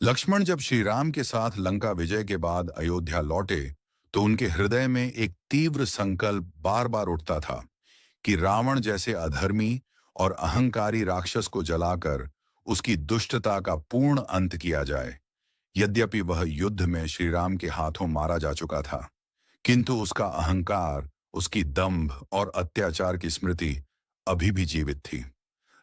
लक्ष्मण जब श्री राम के साथ लंका विजय के बाद अयोध्या लौटे तो उनके हृदय में एक तीव्र संकल्प बार बार उठता था कि रावण जैसे अधर्मी और अहंकारी राक्षस को जलाकर उसकी दुष्टता का पूर्ण अंत किया जाए। यद्यपि वह युद्ध में श्री राम के हाथों मारा जा चुका था, किंतु उसका अहंकार, उसकी दंभ और अत्याचार की स्मृति अभी भी जीवित थी।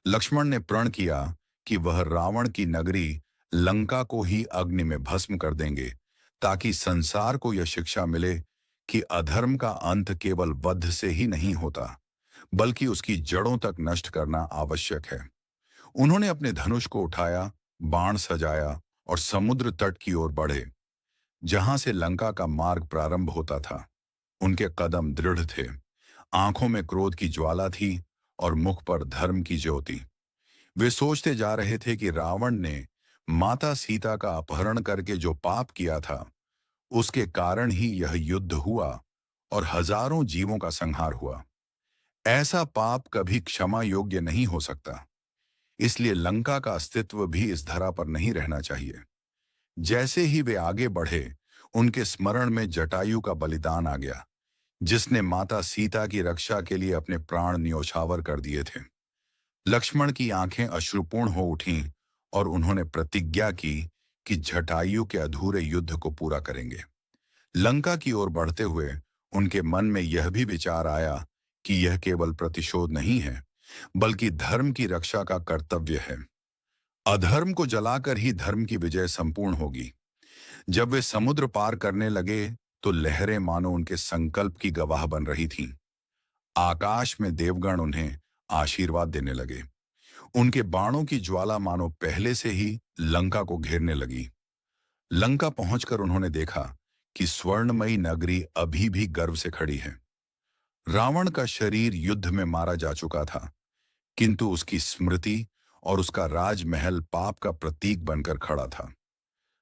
लक्ष्मण ने प्रण किया कि वह रावण की नगरी लंका को ही अग्नि में भस्म कर देंगे, ताकि संसार को यह शिक्षा मिले कि अधर्म का अंत केवल वध से ही नहीं होता, बल्कि उसकी जड़ों तक नष्ट करना आवश्यक है। उन्होंने अपने धनुष को उठाया, बाण सजाया और समुद्र तट की ओर बढ़े, जहां से लंका का मार्ग प्रारंभ होता था। उनके कदम दृढ़ थे, आंखों में क्रोध की ज्वाला थी और मुख पर धर्म की ज्योति। वे सोचते जा रहे थे कि रावण ने माता सीता का अपहरण करके जो पाप किया था, उसके कारण ही यह युद्ध हुआ और हजारों जीवों का संहार हुआ। ऐसा पाप कभी क्षमा योग्य नहीं हो सकता, इसलिए लंका का अस्तित्व भी इस धरा पर नहीं रहना चाहिए। जैसे ही वे आगे बढ़े, उनके स्मरण में जटायु का बलिदान आ गया, जिसने माता सीता की रक्षा के लिए अपने प्राण न्योछावर कर दिए थे। लक्ष्मण की आंखें अश्रुपूर्ण हो उठीं और उन्होंने प्रतिज्ञा की कि जटायु के अधूरे युद्ध को पूरा करेंगे। लंका की ओर बढ़ते हुए उनके मन में यह भी विचार आया कि यह केवल प्रतिशोध नहीं है, बल्कि धर्म की रक्षा का कर्तव्य है। अधर्म को जलाकर ही धर्म की विजय संपूर्ण होगी। जब वे समुद्र पार करने लगे तो लहरें मानो उनके संकल्प की गवाह बन रही थीं। आकाश में देवगण उन्हें आशीर्वाद देने लगे। उनके बाणों की ज्वाला मानो पहले से ही लंका को घेरने लगी। लंका पहुंचकर उन्होंने देखा कि स्वर्णमयी नगरी अभी भी गर्व से खड़ी है। रावण का शरीर युद्ध में मारा जा चुका था, किंतु उसकी स्मृति और उसका राजमहल पाप का प्रतीक बनकर खड़ा था।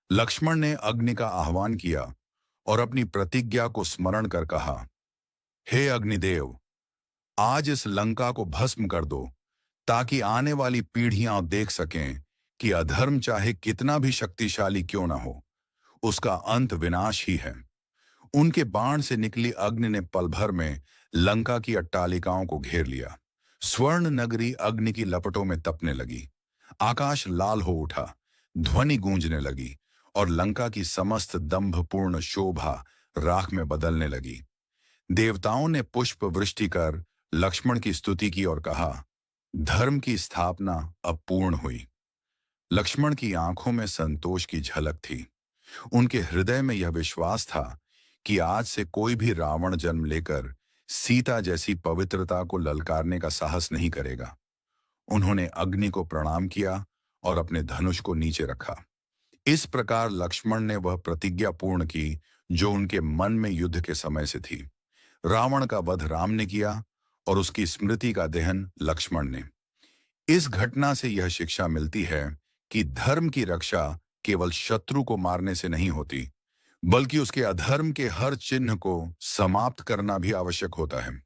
लक्ष्मण ने अग्नि का आह्वान किया और अपनी प्रतिज्ञा को स्मरण कर कहा, हे अग्निदेव, आज इस लंका को भस्म कर दो, ताकि आने वाली पीढ़ियां देख सकें कि अधर्म चाहे कितना भी शक्तिशाली क्यों ना हो, उसका अंत विनाश ही है। उनके बाण से निकली अग्नि ने पल भर में लंका की अट्टालिकाओं को घेर लिया। स्वर्ण नगरी अग्नि की लपटों में तपने लगी। आकाश लाल हो उठा, ध्वनि गूंजने लगी और लंका की समस्त दंभपूर्ण शोभा राख में बदलने लगी। देवताओं ने पुष्प वृष्टि कर लक्ष्मण की स्तुति की और कहा, धर्म की स्थापना अब पूर्ण हुई। लक्ष्मण की आंखों में संतोष की झलक थी। उनके हृदय में यह विश्वास था कि आज से कोई भी रावण जन्म लेकर सीता जैसी पवित्रता को ललकारने का साहस नहीं करेगा। उन्होंने अग्नि को प्रणाम किया और अपने धनुष को नीचे रखा। इस प्रकार लक्ष्मण ने वह प्रतिज्ञा पूर्ण की जो उनके मन में युद्ध के समय से थी। रावण का वध राम ने किया और उसकी स्मृति का दहन लक्ष्मण ने। इस घटना से यह शिक्षा मिलती है कि धर्म की रक्षा केवल शत्रु को मारने से नहीं होती, बल्कि उसके अधर्म के हर चिन्ह को समाप्त करना भी आवश्यक होता है।